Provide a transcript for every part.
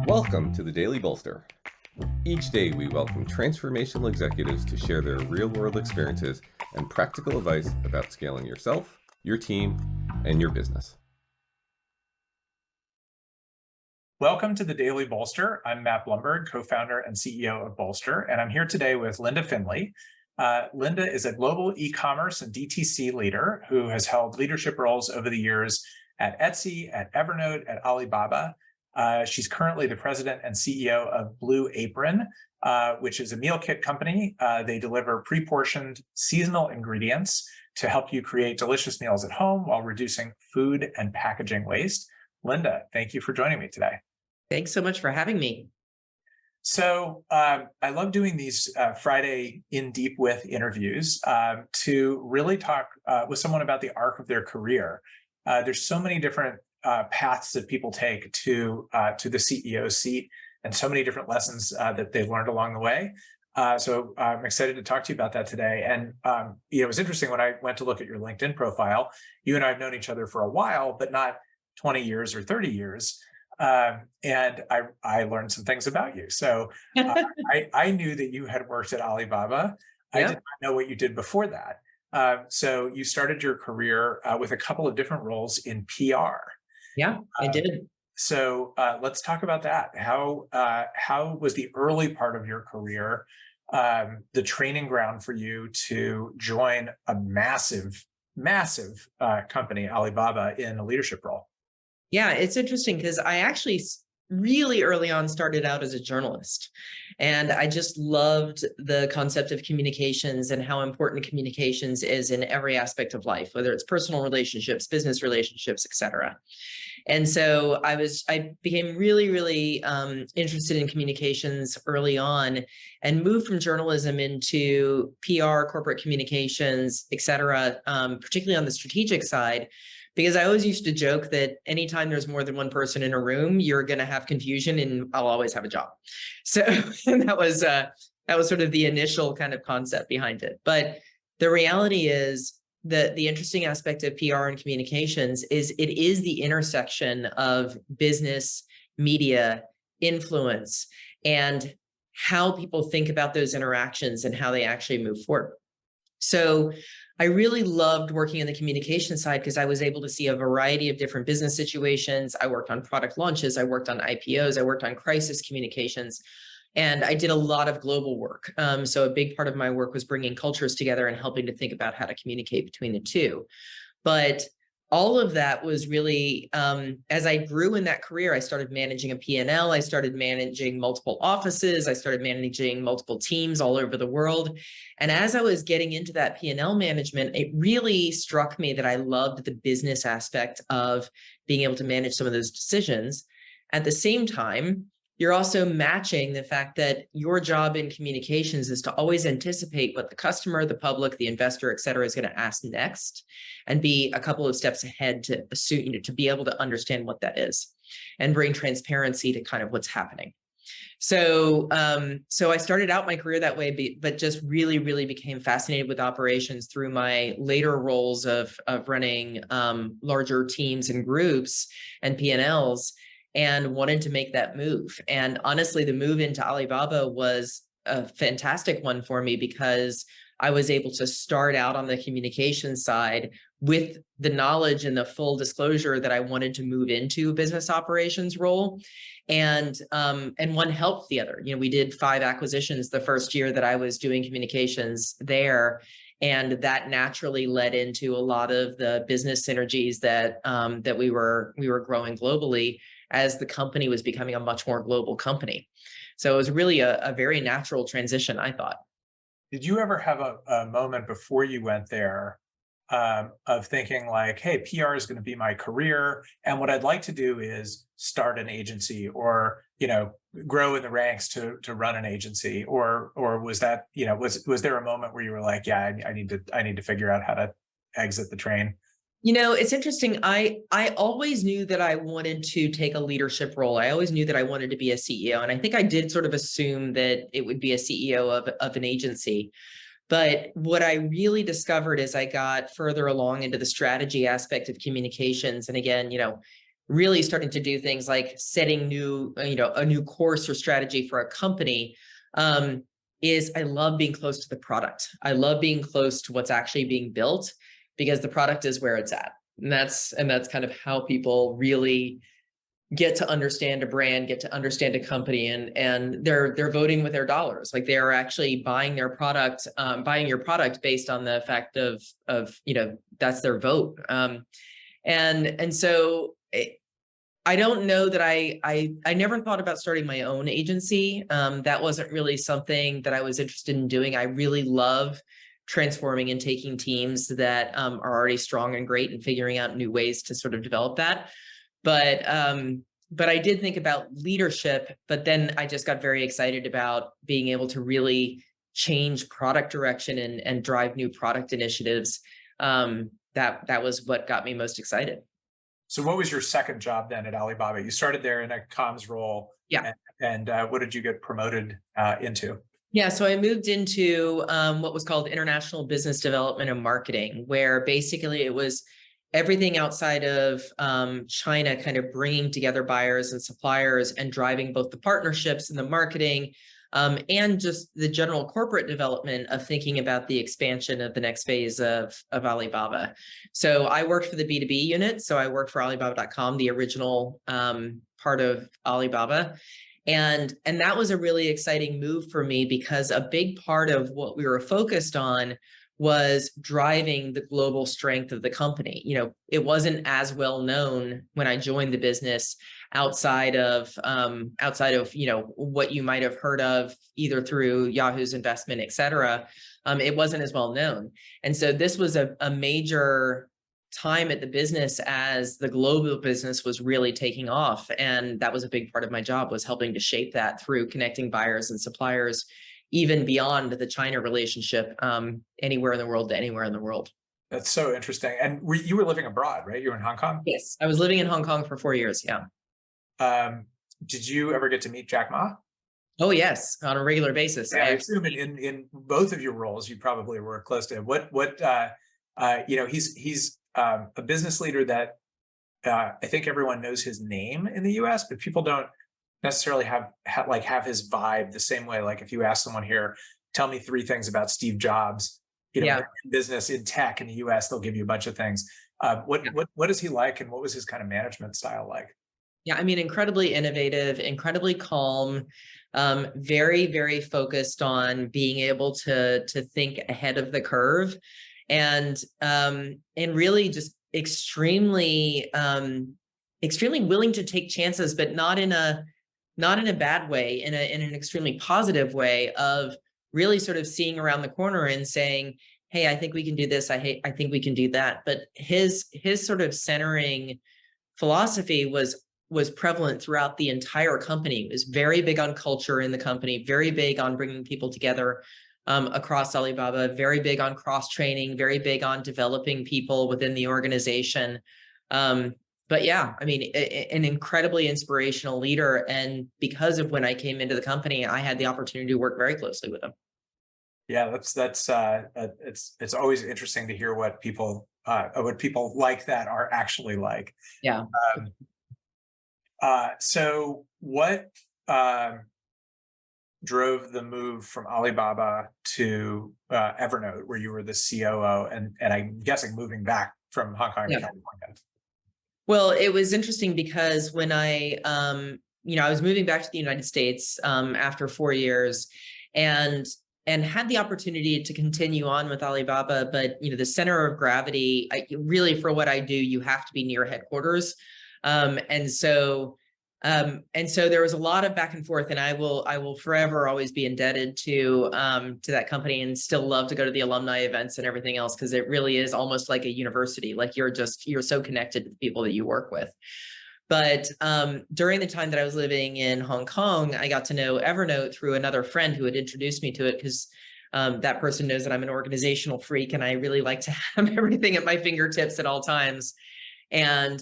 Welcome to the Daily Bolster. Each day we welcome transformational executives to share their real-world experiences and practical advice about scaling yourself, your team, and your business. Welcome to the Daily Bolster. I'm Matt Blumberg, co-founder and CEO of Bolster, and I'm here today with Linda Findley. Linda is a global e-commerce and DTC leader who has held leadership roles over the years at Etsy, at Evernote, at Alibaba. She's currently the president and CEO of Blue Apron, which is a meal kit company. They deliver pre-portioned seasonal ingredients to help you create delicious meals at home while reducing food and packaging waste. Linda, thank you for joining me today. Thanks so much for having me. So I love doing these Friday in deep with interviews to really talk with someone about the arc of their career. There's so many different paths that people take to the CEO seat, and so many different lessons that they've learned along the way. So I'm excited to talk to you about that today. And it was interesting when I went to look at your LinkedIn profile. You and I have known each other for a while, but not 20 years or 30 years. And I learned some things about you. So I knew that you had worked at Alibaba. I did not know what you did before that. So you started your career with a couple of different roles in PR. Yeah, I did. So let's talk about that. How was the early part of your career the training ground for you to join a massive company, Alibaba, in a leadership role? Yeah, it's interesting because I actually really early on started out as a journalist, and I just loved the concept of communications and how important communications is in every aspect of life, whether it's personal relationships, business relationships, etc. And so I became really interested in communications early on and moved from journalism into PR, corporate communications, etc., particularly on the strategic side. Because I always used to joke that anytime there's more than one person in a room, you're going to have confusion and I'll always have a job. So that was sort of the initial kind of concept behind it. But the reality is that the interesting aspect of PR and communications is it is the intersection of business, media, influence, and how people think about those interactions and how they actually move forward. So I really loved working on the communication side because I was able to see a variety of different business situations. I worked on product launches, I worked on IPOs, I worked on crisis communications, and I did a lot of global work. So a big part of my work was bringing cultures together and helping to think about how to communicate between the two. But all of that was really, as I grew in that career, I started managing a P&L, I started managing multiple offices, I started managing multiple teams all over the world. And as I was getting into that P&L management, it really struck me that I loved the business aspect of being able to manage some of those decisions. At the same time, you're also matching the fact that your job in communications is to always anticipate what the customer, the public, the investor, et cetera, is going to ask next and be a couple of steps ahead to assume, to be able to understand what that is and bring transparency to kind of what's happening. So I started out my career that way, but just really became fascinated with operations through my later roles of running larger teams and groups and P&Ls, and wanted to make that move. And honestly, the move into Alibaba was a fantastic one for me because I was able to start out on the communication side with the knowledge and the full disclosure that I wanted to move into a business operations role. And one helped the other. We did 5 acquisitions the first year that I was doing communications there. And that naturally led into a lot of the business synergies that we were growing globally as the company was becoming a much more global company. So it was really a very natural transition, I thought. Did you ever have a moment before you went there of thinking like, hey, PR is going to be my career, and what I'd like to do is start an agency or, grow in the ranks to run an agency? Or was that, was there a moment where you were like, yeah, I need to figure out how to exit the train? It's interesting. I always knew that I wanted to take a leadership role. I always knew that I wanted to be a CEO. And I think I did sort of assume that it would be a CEO of an agency. But what I really discovered as I got further along into the strategy aspect of communications, and again, really starting to do things like setting a new course or strategy for a company, is I love being close to the product. I love being close to what's actually being built, because the product is where it's at. And that's kind of how people really get to understand a brand, get to understand a company, and they're voting with their dollars. Like, they are actually buying their product, buying your product based on the fact of that's their vote. And so I don't know that I never thought about starting my own agency. That wasn't really something that I was interested in doing. I really love transforming and taking teams that are already strong and great and figuring out new ways to sort of develop that. But I did think about leadership, but then I just got very excited about being able to really change product direction and drive new product initiatives. That was what got me most excited. So what was your second job then at Alibaba? You started there in a comms role. Yeah. And what did you get promoted into? Yeah, so I moved into what was called international business development and marketing, where basically it was everything outside of China, kind of bringing together buyers and suppliers and driving both the partnerships and the marketing, and just the general corporate development of thinking about the expansion of the next phase of Alibaba. So I worked for the B2B unit. So I worked for Alibaba.com, the original part of Alibaba. And that was a really exciting move for me, because a big part of what we were focused on was driving the global strength of the company. It wasn't as well known when I joined the business outside of what you might have heard of either through Yahoo's investment, et cetera. It wasn't as well known. And so this was a major time at the business as the global business was really taking off. And that was a big part of my job, was helping to shape that through connecting buyers and suppliers, even beyond the China relationship, anywhere in the world to anywhere in the world. That's so interesting. And you were living abroad, right? You were in Hong Kong? Yes, I was living in Hong Kong for 4 years. Yeah. Did you ever get to meet Jack Ma? Oh, yes, on a regular basis. Yeah, I assume in both of your roles, you probably were close to him. He's a business leader that I think everyone knows his name in the US, but people don't necessarily have his vibe the same way. Like, if you ask someone here, tell me 3 things about Steve Jobs, in business, in tech in the US, they'll give you a bunch of things. What is he like, and what was his kind of management style like? Yeah, I mean, incredibly innovative, incredibly calm, very, very focused on being able to think ahead of the curve, and really just extremely willing to take chances, but not in a bad way, in an extremely positive way, of really sort of seeing around the corner and saying, hey, I think we can do this. I think we can do that. But his sort of centering philosophy was prevalent throughout the entire company. It was very big on culture in the company, very big on bringing people together across Alibaba, very big on cross-training, very big on developing people within the organization. But yeah, I mean, an incredibly inspirational leader. And because of when I came into the company, I had the opportunity to work very closely with him. Yeah, it's always interesting to hear what people like that are actually like. Yeah. So what drove the move from Alibaba to Evernote, where you were the COO, and I'm guessing moving back from Hong Kong to California? Well, it was interesting because when I was moving back to the United States after 4 years, and had the opportunity to continue on with Alibaba, but the center of gravity, really for what I do, you have to be near headquarters. And so there was a lot of back and forth, and I will forever always be indebted to that company, and still love to go to the alumni events and everything else, because it really is almost like a university. Like, you're so connected to the people that you work with. But during the time that I was living in Hong Kong, I got to know Evernote through another friend who had introduced me to it, because that person knows that I'm an organizational freak, and I really like to have everything at my fingertips at all times. And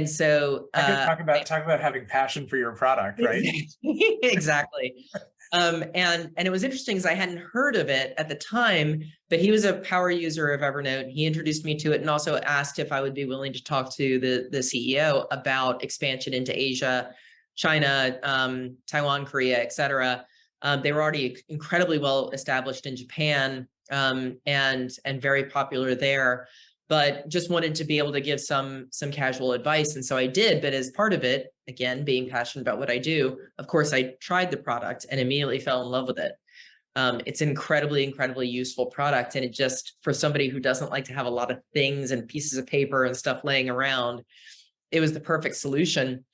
so talk about having passion for your product, right? Exactly. And it was interesting because I hadn't heard of it at the time, but he was a power user of Evernote. He introduced me to it and also asked if I would be willing to talk to the CEO about expansion into Asia, China, Taiwan, Korea, et cetera. They were already incredibly well established in Japan, and very popular there, but just wanted to be able to give some casual advice. And so I did, but as part of it, again, being passionate about what I do, of course, I tried the product and immediately fell in love with it. It's an incredibly useful product. And it just, for somebody who doesn't like to have a lot of things and pieces of paper and stuff laying around, it was the perfect solution.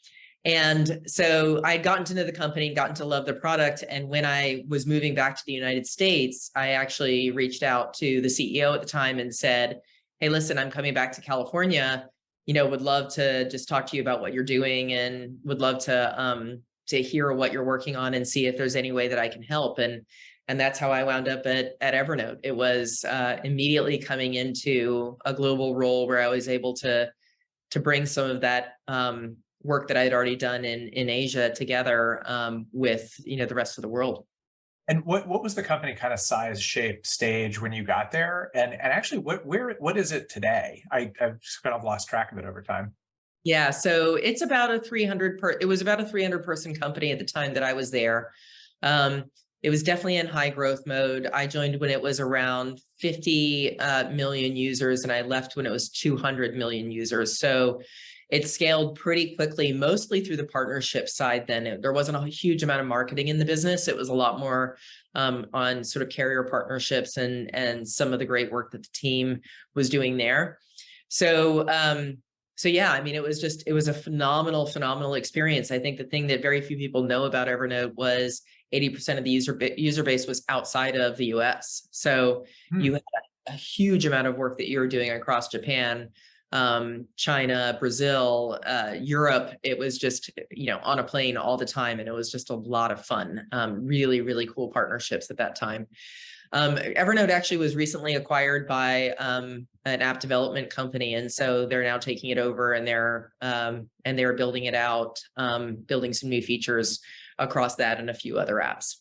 And so I'd gotten to know the company, gotten to love the product. And when I was moving back to the United States, I actually reached out to the CEO at the time and said, hey, listen, I'm coming back to California, would love to just talk to you about what you're doing and would love to hear what you're working on and see if there's any way that I can help. And that's how I wound up at Evernote. It was immediately coming into a global role where I was able to bring some of that work that I had already done in Asia together with, the rest of the world. And what was the company kind of size, shape, stage when you got there? And actually, what is it today? I've just kind of lost track of it over time. Yeah, so it's about a 300 person company at the time that I was there. It was definitely in high growth mode. I joined when it was around 50 million users, and I left when it was 200 million users. So it scaled pretty quickly, mostly through the partnership side. Then there wasn't a huge amount of marketing in the business. It was a lot more on sort of carrier partnerships and some of the great work that the team was doing there. So yeah, I mean, it was a phenomenal experience. I think the thing that very few people know about Evernote was 80% of the user base was outside of the US. So you had a huge amount of work that you were doing across Japan, China, Brazil, Europe. It was just, on a plane all the time. And it was just a lot of fun. Really cool partnerships at that time. Evernote actually was recently acquired by an app development company. And so they're now taking it over and they're building it out, building some new features across that and a few other apps.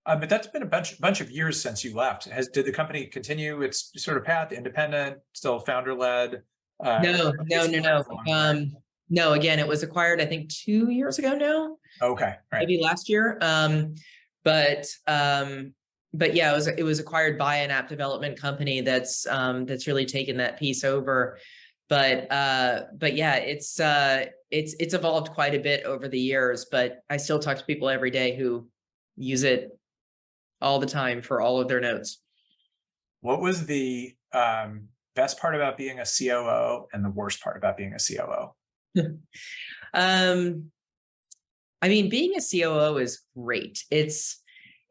But that's been a bunch of years since you left. Did the company continue its sort of path, independent, still founder led? No. No, again, it was acquired, I think 2 years ago now. Okay, right. Maybe last year. But yeah, it was acquired by an app development company that's really taken that piece over. But yeah, it's evolved quite a bit over the years, but I still talk to people every day who use it all the time for all of their notes. What was the best part about being a COO and the worst part about being a COO? I mean, being a COO is great. It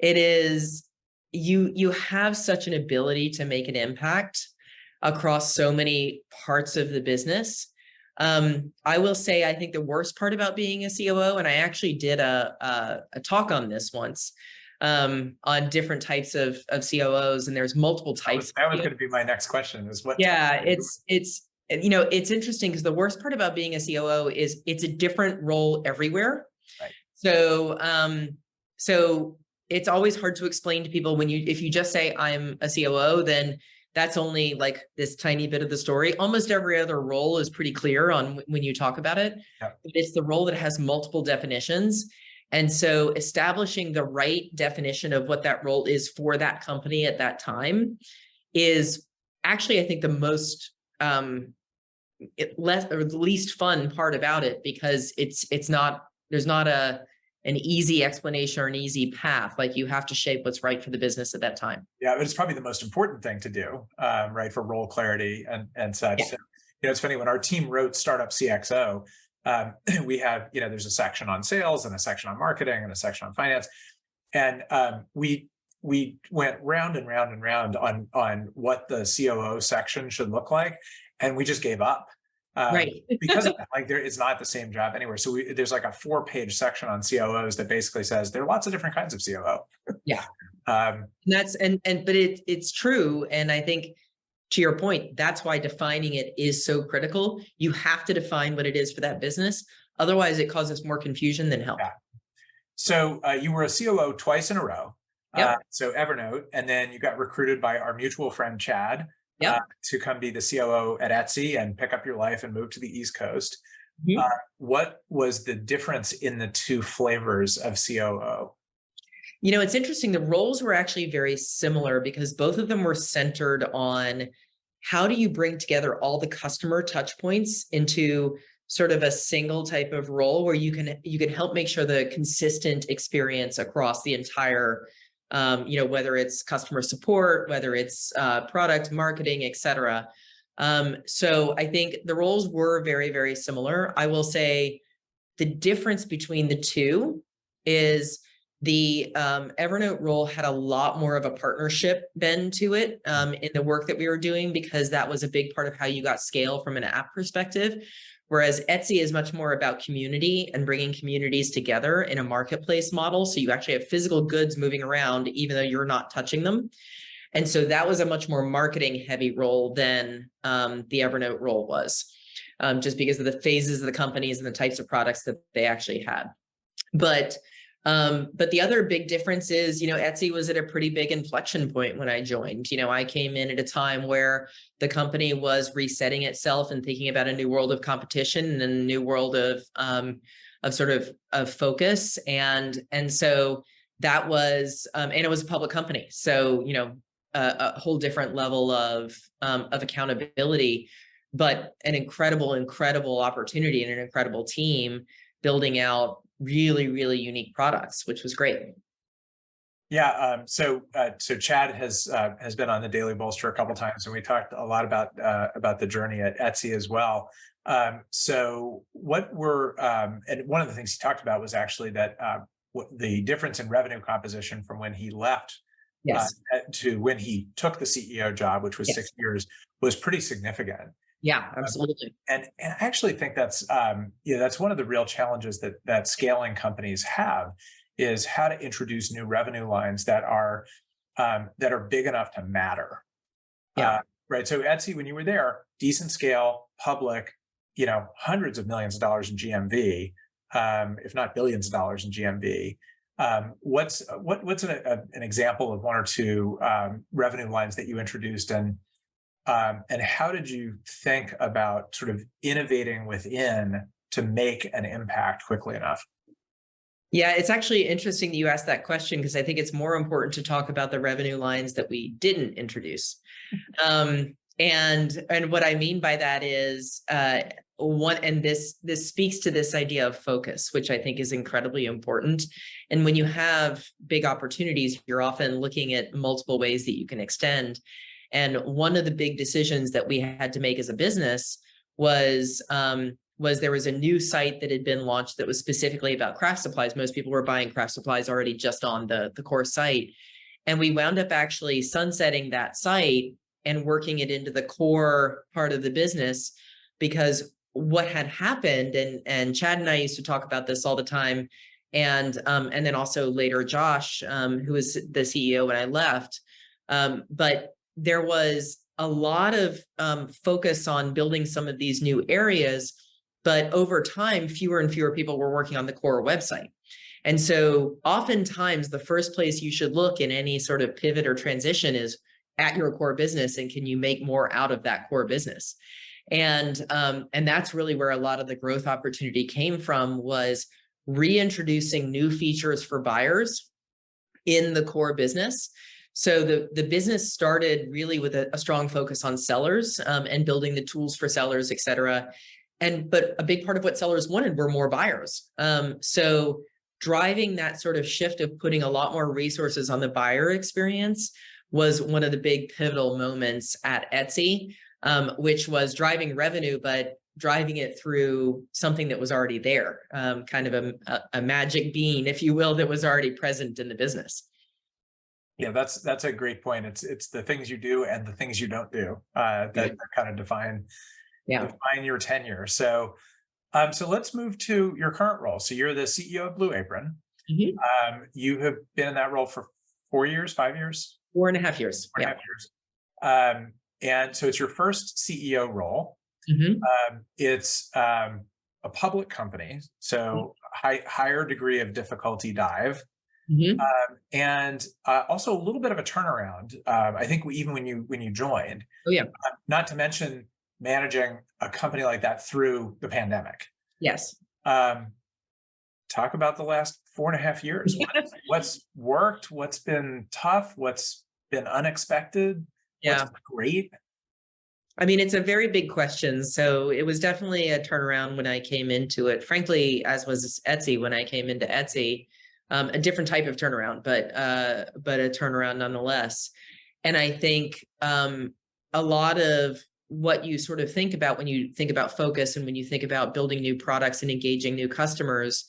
is, you have such an ability to make an impact across so many parts of the business. I will say, I think the worst part about being a COO, and I actually did a talk on this once, on different types of COOs, and there's multiple types. That was going to be my next question. Is what? Yeah, it's it's interesting because the worst part about being a COO is it's a different role everywhere. Right. So it's always hard to explain to people if you just say I'm a COO, then that's only like this tiny bit of the story. Almost every other role is pretty clear on when you talk about it. Yeah. But it's the role that has multiple definitions. And so establishing the right definition of what that role is for that company at that time is actually, I think, the most the least fun part about it, because there's not an easy explanation or an easy path. Like, you have to shape what's right for the business at that time. Yeah, but it's probably the most important thing to do, right, for role clarity and such. Yeah. So, it's funny, when our team wrote Startup CXO, we have, there's a section on sales and a section on marketing and a section on finance. And we went round and round and round on what the COO section should look like. And we just gave up. Right. Because of that, it's not the same job anywhere. So there's like a 4-page section on COOs that basically says there are lots of different kinds of COO. Yeah. But it's true. And I think, to your point, that's why defining it is so critical. You have to define what it is for that business. Otherwise, it causes more confusion than help. Yeah. So you were a COO twice in a row. Yep. So Evernote, and then you got recruited by our mutual friend Chad Yep. to come be the COO at Etsy and pick up your life and move to the East Coast. Mhm. What was the difference in the two flavors of COO? It's interesting. The roles were actually very similar because both of them were centered on how do you bring together all the customer touch points into sort of a single type of role where you can help make sure the consistent experience across the entire whether it's customer support, whether it's product marketing, et cetera. So I think the roles were very, very similar. I will say the difference between the two is the Evernote role had a lot more of a partnership bend to it in the work that we were doing, because that was a big part of how you got scale from an app perspective. Whereas Etsy is much more about community and bringing communities together in a marketplace model. So you actually have physical goods moving around, even though you're not touching them. And so that was a much more marketing heavy role than the Evernote role was, just because of the phases of the companies and the types of products that they actually had. But the other big difference is, Etsy was at a pretty big inflection point when I joined. I came in at a time where the company was resetting itself and thinking about a new world of competition and a new world of focus. And so that was, and it was a public company. So, a whole different level of accountability, but an incredible opportunity and an incredible team building out really, really unique products, which was great. Yeah. So Chad has been on the Daily Bolster a couple times, and we talked a lot about the journey at Etsy as well. So what were and one of the things he talked about was actually that the difference in revenue composition from when he left Yes. to when he took the CEO job, which was Yes. 6 years, was pretty significant. Yeah, absolutely. And I actually think that's that's one of the real challenges that scaling companies have, is how to introduce new revenue lines that are big enough to matter. Yeah. Right. So Etsy, when you were there, decent scale, public, hundreds of millions of dollars in GMV, if not billions of dollars in GMV. What's an example of one or two revenue lines that you introduced, and how did you think about sort of innovating within to make an impact quickly enough? Yeah, it's actually interesting that you asked that question, because I think it's more important to talk about the revenue lines that we didn't introduce. And what I mean by that is this speaks to this idea of focus, which I think is incredibly important. And when you have big opportunities, you're often looking at multiple ways that you can extend. And one of the big decisions that we had to make as a business was there was a new site that had been launched that was specifically about craft supplies. Most people were buying craft supplies already just on the core site. And we wound up actually sunsetting that site and working it into the core part of the business, because what had happened, and Chad and I used to talk about this all the time, and then also later Josh, who was the CEO when I left, but there was a lot of focus on building some of these new areas, but over time, fewer and fewer people were working on the core website. And so oftentimes the first place you should look in any sort of pivot or transition is at your core business, and can you make more out of that core business? And that's really where a lot of the growth opportunity came from, was reintroducing new features for buyers in the core business. So the business started really with a strong focus on sellers and building the tools for sellers, et cetera. But a big part of what sellers wanted were more buyers. So driving that sort of shift of putting a lot more resources on the buyer experience was one of the big pivotal moments at Etsy, which was driving revenue, but driving it through something that was already there, kind of a magic bean, if you will, that was already present in the business. Yeah, that's a great point. It's the things you do and the things you don't do that kind of define your tenure. So let's move to your current role. So you're the CEO of Blue Apron. Mm-hmm. You have been in that role for 4 years, 5 years? 4.5 years. 4.5 years. And so it's your first CEO role. Mm-hmm. It's a public company, so higher degree of difficulty dive, Mhm. and also a little bit of a turnaround. I think even when you joined, Oh, yeah. not to mention managing a company like that through the pandemic. Yes. Um, Talk about the last 4.5 years. What's worked? What's been tough? What's been unexpected? What's Yeah. been great? I mean, it's a very big question. So it was definitely a turnaround when I came into it. Frankly, as was Etsy when I came into Etsy, a different type of turnaround, but a turnaround nonetheless. And I think a lot of what you sort of think about when you think about focus and when you think about building new products and engaging new customers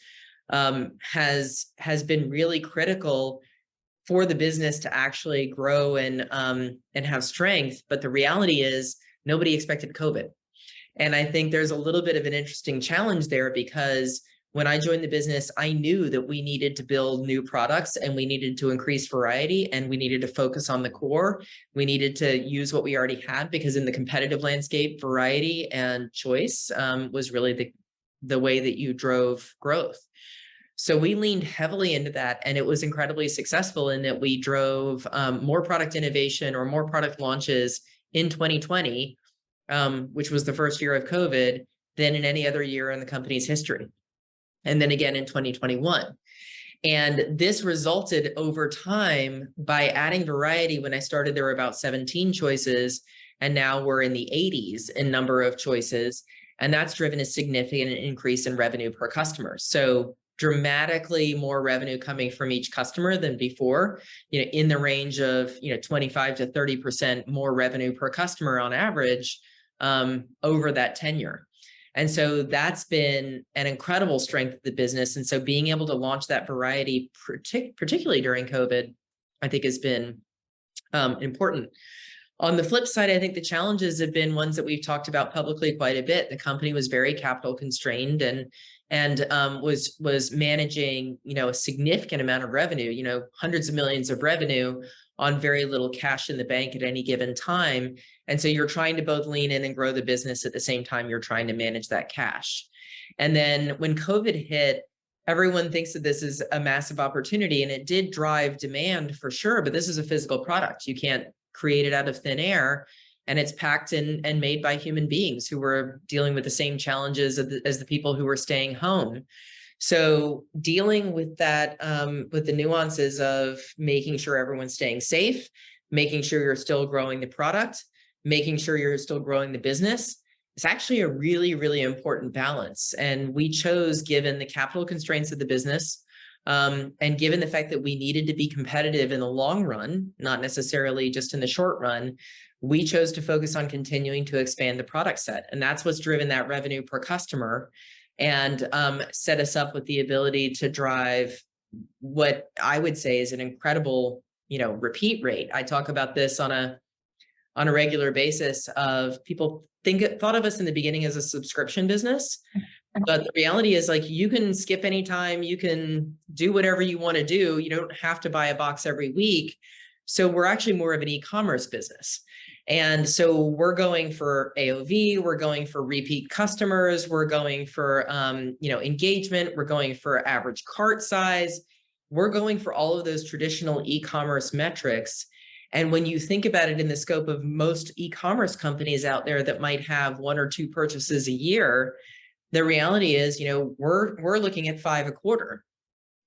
has been really critical for the business to actually grow and have strength. But the reality is nobody expected COVID. And I think there's a little bit of an interesting challenge there because when I joined the business, I knew that we needed to build new products and we needed to increase variety and we needed to focus on the core. We needed to use what we already had because in the competitive landscape, variety and choice was really the way that you drove growth. So we leaned heavily into that, and it was incredibly successful in that we drove more product innovation or more product launches in 2020, which was the first year of COVID, than in any other year in the company's history. And then again in 2021. And this resulted over time by adding variety. When I started, there were about 17 choices, and now we're in the 80s in number of choices. And that's driven a significant increase in revenue per customer. So dramatically more revenue coming from each customer than before, in the range of 25 to 30% more revenue per customer on average over that tenure. And so that's been an incredible strength of the business. And so being able to launch that variety, particularly during COVID, I think has been important. On the flip side, I think the challenges have been ones that we've talked about publicly quite a bit. The company was very capital constrained and was managing, a significant amount of revenue, hundreds of millions of revenue on very little cash in the bank at any given time. And so you're trying to both lean in and grow the business at the same time you're trying to manage that cash. And then when COVID hit, everyone thinks that this is a massive opportunity, and it did drive demand for sure, but this is a physical product. You can't create it out of thin air, and it's packed and made by human beings who were dealing with the same challenges as the people who were staying home. So dealing with that, with the nuances of making sure everyone's staying safe, making sure you're still growing the product, making sure you're still growing the business, it's actually a really, really important balance. And we chose, given the capital constraints of the business, and given the fact that we needed to be competitive in the long run, not necessarily just in the short run, we chose to focus on continuing to expand the product set. And that's what's driven that revenue per customer and set us up with the ability to drive what I would say is an incredible, repeat rate. I talk about this on a regular basis of people thought of us in the beginning as a subscription business. But the reality is, like, you can skip anytime, you can do whatever you want to do. You don't have to buy a box every week. So we're actually more of an e-commerce business. And so we're going for AOV, we're going for repeat customers, we're going for engagement, we're going for average cart size, we're going for all of those traditional e-commerce metrics. And when you think about it in the scope of most e-commerce companies out there that might have 1 or 2 purchases a year, the reality is, we're looking at 5 a quarter,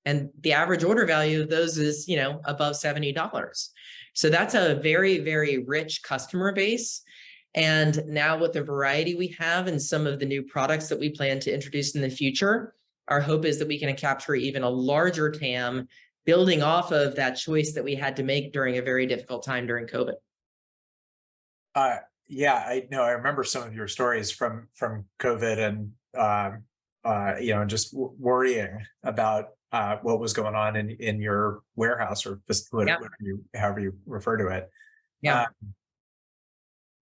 and the average order value of those is, above $70. So that's a very, very rich customer base. And now with the variety we have and some of the new products that we plan to introduce in the future, our hope is that we can capture even a larger TAM, building off of that choice that we had to make during a very difficult time during COVID. Yeah, I know. I remember some of your stories from COVID and just worrying about what was going on in your warehouse or whatever however you refer to it. Yeah.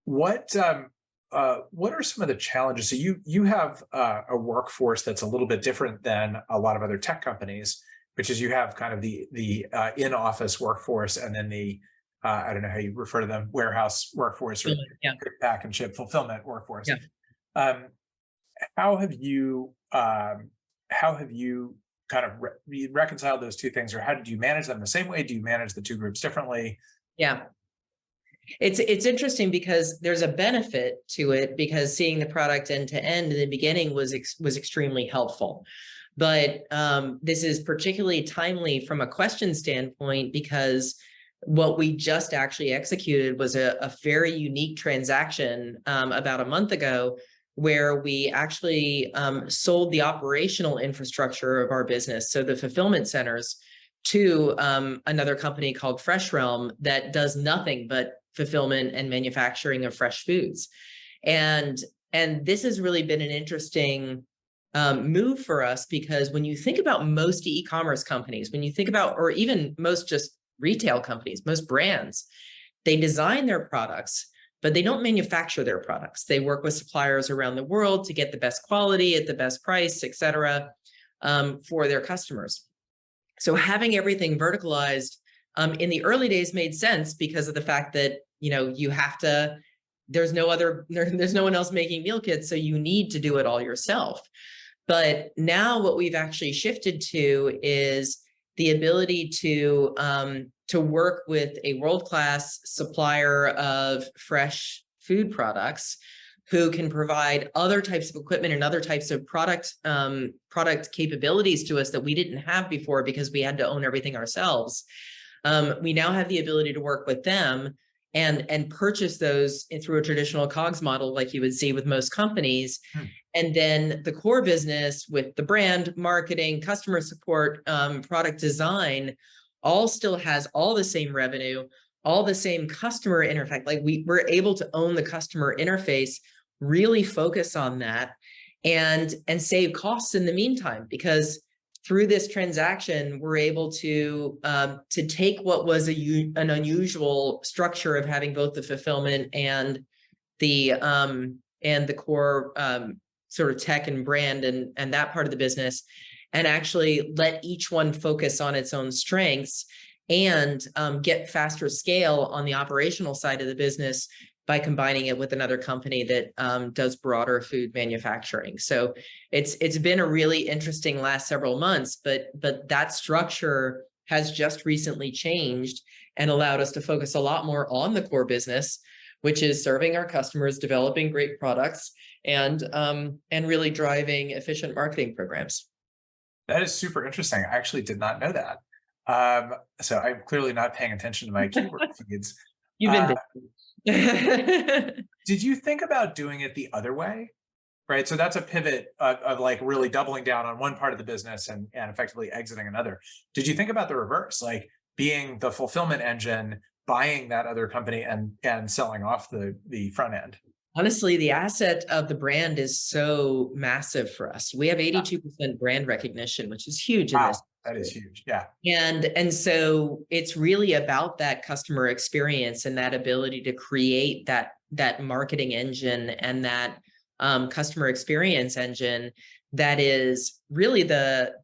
What are some of the challenges? So you have a workforce that's a little bit different than a lot of other tech companies, which is you have kind of the in-office workforce and then the I don't know how you refer to them, warehouse workforce or pick, pack and ship fulfillment workforce. Yeah. how have you kind of reconciled those two things, or how did you manage them the same way? Do you manage the two groups differently? Yeah. It's interesting because there's a benefit to it, because seeing the product end to end in the beginning was extremely helpful. But this is particularly timely from a question standpoint, because what we just actually executed was a very unique transaction about a month ago, where we actually sold the operational infrastructure of our business, so the fulfillment centers, to another company called Fresh Realm that does nothing but fulfillment and manufacturing of fresh foods. And this has really been an interesting move for us, because when you think about most e-commerce companies, when you think about, or even most just retail companies, most brands, they design their products, but they don't manufacture their products. They work with suppliers around the world to get the best quality at the best price, et cetera, for their customers. So having everything verticalized in the early days made sense, because of the fact that, you have to, there's no one else making meal kits, so you need to do it all yourself. But now what we've actually shifted to is the ability to work with a world-class supplier of fresh food products, who can provide other types of equipment and other types of product capabilities to us that we didn't have before, because we had to own everything ourselves. We now have the ability to work with them and purchase those through a traditional COGS model, like you would see with most companies. And then the core business with the brand, marketing, customer support, product design, all still has all the same revenue, all the same customer interface. Like we're able to own the customer interface, really focus on that, and save costs in the meantime, because through this transaction, we're able to take what was an unusual structure of having both the fulfillment and the core sort of tech and brand and that part of the business, and actually let each one focus on its own strengths, and get faster scale on the operational side of the business by combining it with another company that does broader food manufacturing. So it's been a really interesting last several months, but that structure has just recently changed and allowed us to focus a lot more on the core business, which is serving our customers, developing great products, and really driving efficient marketing programs. That is super interesting. I actually did not know that. So I'm clearly not paying attention to my keyword feeds. You've been Did you think about doing it the other way? Right. So that's a pivot of like really doubling down on one part of the business and effectively exiting another. Did you think about the reverse, like being the fulfillment engine, buying that other company and selling off the front end? Honestly, the asset of the brand is so massive for us. We have 82% brand recognition, which is huge in Wow, this. that is huge. Yeah. And so it's really about that customer experience and that ability to create that marketing engine and that customer experience engine that is really the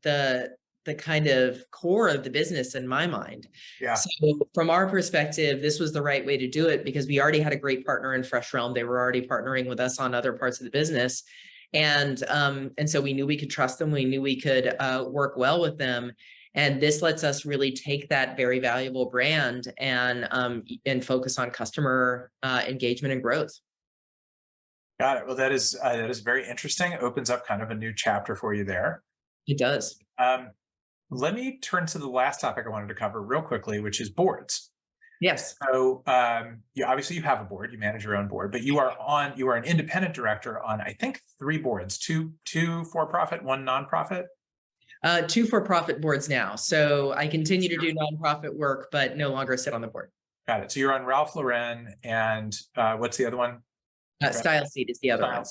kind of core of the business in my mind. Yeah. So from our perspective, this was the right way to do it, because we already had a great partner in Fresh Realm. They were already partnering with us on other parts of the business. And so we knew we could trust them. We knew we could work well with them. And this lets us really take that very valuable brand and focus on customer engagement and growth. Got it. Well, that is very interesting. It opens up kind of a new chapter for you there. It does. Let me turn to the last topic I wanted to cover real quickly, which is boards. Yes. So obviously you have a board, you manage your own board, but you are an independent director on, I think, 3 boards, two for-profit, 1 nonprofit. 2 for-profit boards now. So I continue to do nonprofit work, but no longer sit on the board. Got it. So you're on Ralph Lauren, and what's the other one? Style Seed is the other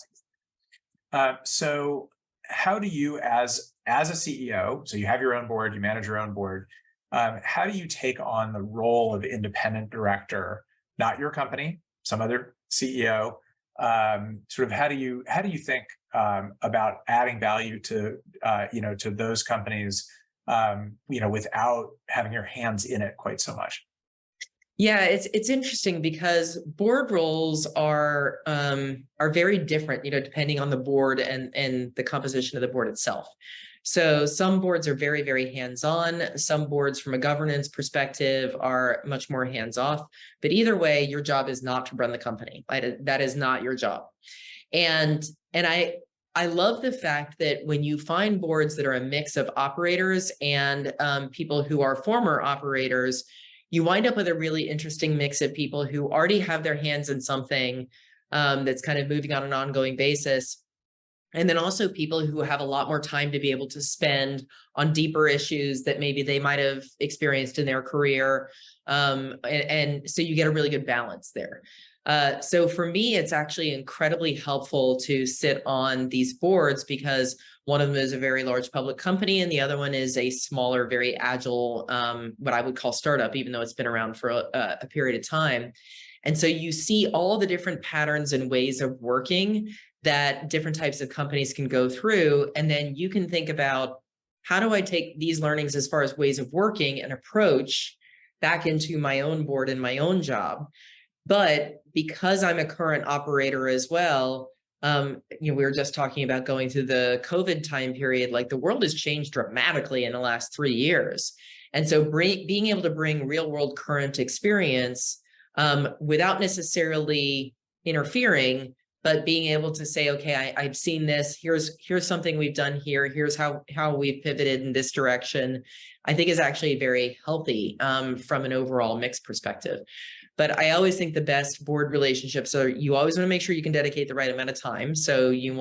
one. So how do you, as a CEO, so you have your own board, you manage your own board, how do you take on the role of independent director, not your company, some other CEO? Sort of how do you think about adding value to to those companies, without having your hands in it quite so much? Yeah, it's interesting because board roles are very different, depending on the board and the composition of the board itself. So some boards are very, very hands-on. Some boards from a governance perspective are much more hands-off. But either way, your job is not to run the company. That is not your job. And I love the fact that when you find boards that are a mix of operators and people who are former operators, you wind up with a really interesting mix of people who already have their hands in something that's kind of moving on an ongoing basis. And then also people who have a lot more time to be able to spend on deeper issues that maybe they might have experienced in their career. And so you get a really good balance there. So for me, it's actually incredibly helpful to sit on these boards because one of them is a very large public company and the other one is a smaller, very agile, what I would call startup, even though it's been around for a period of time. And so you see all the different patterns and ways of working that different types of companies can go through. And then you can think about, how do I take these learnings as far as ways of working and approach back into my own board and my own job? But because I'm a current operator as well, we were just talking about going through the COVID time period, like the world has changed dramatically in the last 3 years. And so being able to bring real world current experience without necessarily interfering, but being able to say, okay, I've seen this, here's something we've done here, here's how we've pivoted in this direction, I think is actually very healthy from an overall mix perspective. But I always think the best board relationships are, you always want to make sure you can dedicate the right amount of time. So you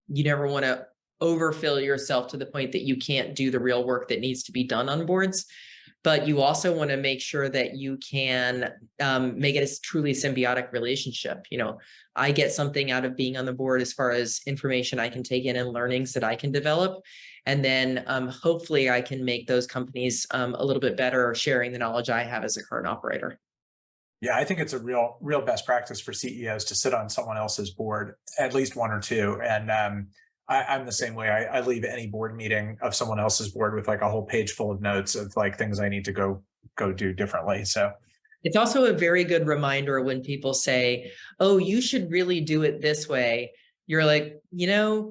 never want to overfill yourself to the point that you can't do the real work that needs to be done on boards. But you also want to make sure that you can make it a truly symbiotic relationship. I get something out of being on the board as far as information I can take in and learnings that I can develop. And then hopefully I can make those companies a little bit better sharing the knowledge I have as a current operator. Yeah, I think it's a real best practice for CEOs to sit on someone else's board, at least one or two. And I'm the same way. I leave any board meeting of someone else's board with like a whole page full of notes of like things I need to go do differently. So it's also a very good reminder when people say, oh, you should really do it this way. You're like,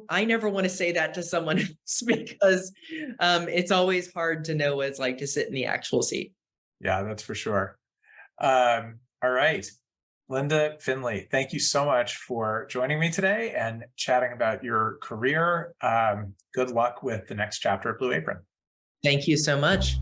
I never want to say that to someone else because it's always hard to know what it's like to sit in the actual seat. Yeah, that's for sure. All right. Linda Findley, thank you so much for joining me today and chatting about your career. Good luck with the next chapter at Blue Apron. Thank you so much.